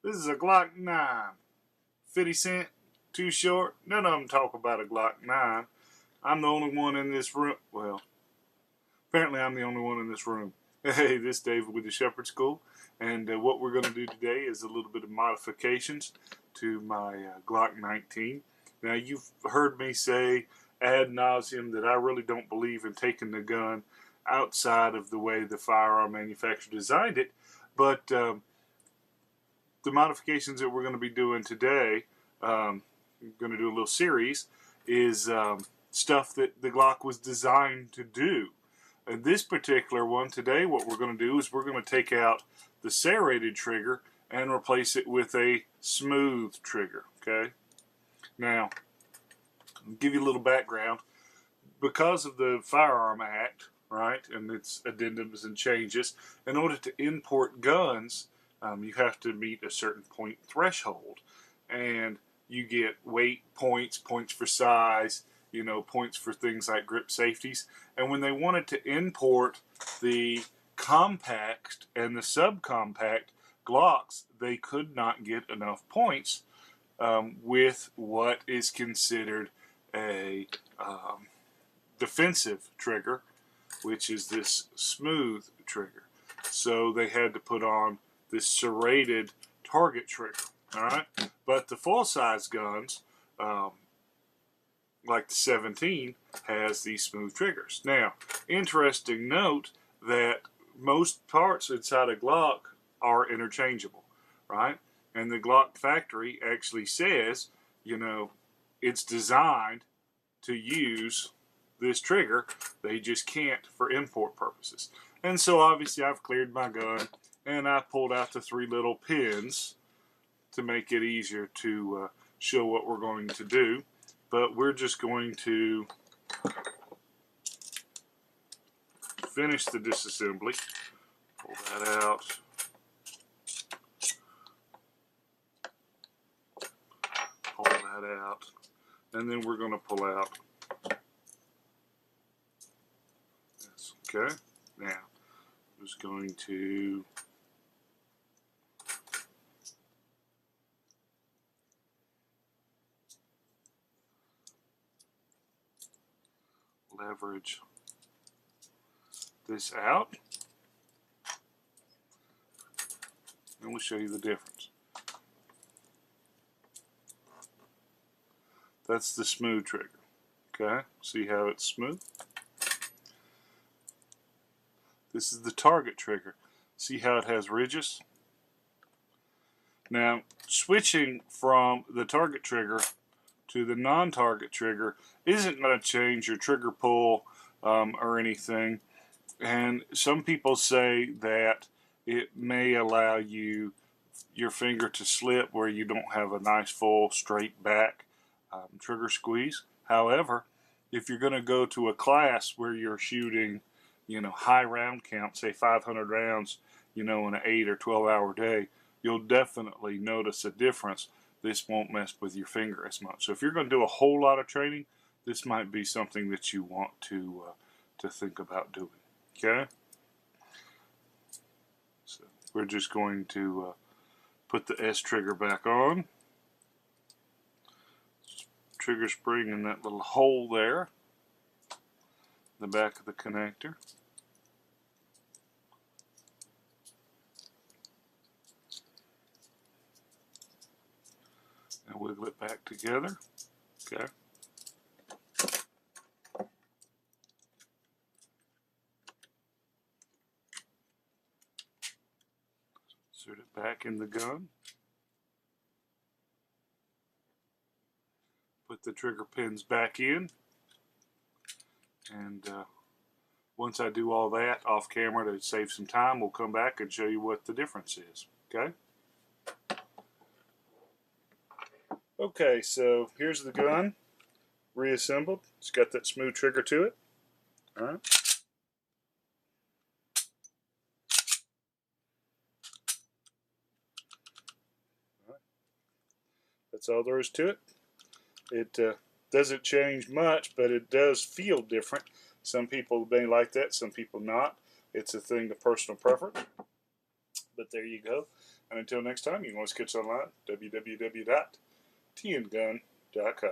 This is a Glock 9. 50 cent, too short. None of them talk about a Glock 9. I'm the only one in this room. Well, apparently I'm the only one in this room. Hey, this is David with the Shepherd School. And what we're going to do today is a little bit of modifications to my Glock 19. Now, you've heard me say ad nauseum that I really don't believe in taking the gun outside of the way the firearm manufacturer designed it. But the modifications that we're going to be doing today, I'm going to do a little series, is stuff that the Glock was designed to do. And this particular one today, what we're going to do is we're going to take out the serrated trigger and replace it with a smooth trigger. Okay. Now, I'll give you a little background. Because of the Firearm Act, right, and its addendums and changes, in order to import guns, you have to meet a certain point threshold, and you get weight points, points for size, points for things like grip safeties. And when they wanted to import the compact and the subcompact Glocks, they could not get enough points with what is considered a defensive trigger, which is this smooth trigger. So they had to put on this serrated target trigger. All right, but the full-size guns, like the 17, has these smooth triggers. Now, interesting note that most parts inside a Glock are interchangeable, right? And the Glock factory actually says, it's designed to use this trigger. They just can't for import purposes. And so obviously I've cleared my gun and I pulled out the 3 little pins to make it easier to show what we're going to do. But we're just going to finish the disassembly. Pull that out. Pull that out. And then we're going to pull out this. Okay? Now, I'm just going to leverage this out, and we'll show you the difference. That's the smooth trigger. Okay, see how it's smooth? This is the target trigger. See how it has ridges? Now, switching from the target trigger to the non-target trigger isn't going to change your trigger pull or anything. And some people say that it may allow your finger to slip where you don't have a nice full straight back trigger squeeze. However, if you're going to go to a class where you're shooting high round count, say 500 rounds in an 8 or 12 hour day, you'll definitely notice a difference. This won't mess with your finger as much. So if you're going to do a whole lot of training, this might be something that you want to think about doing. Okay? So we're just going to put the S trigger back on. Trigger spring in that little hole there, the back of the connector. And wiggle it back together. Okay. Insert it back in the gun. Put the trigger pins back in. And once I do all that off camera to save some time, we'll come back and show you what the difference is. Okay? Okay, so here's the gun reassembled. It's got that smooth trigger to it. Alright. That's all there is to it. It doesn't change much, but it does feel different. Some people may like that, some people not. It's a thing of personal preference. But there you go. And until next time, you can always catch online, www.tngun.com.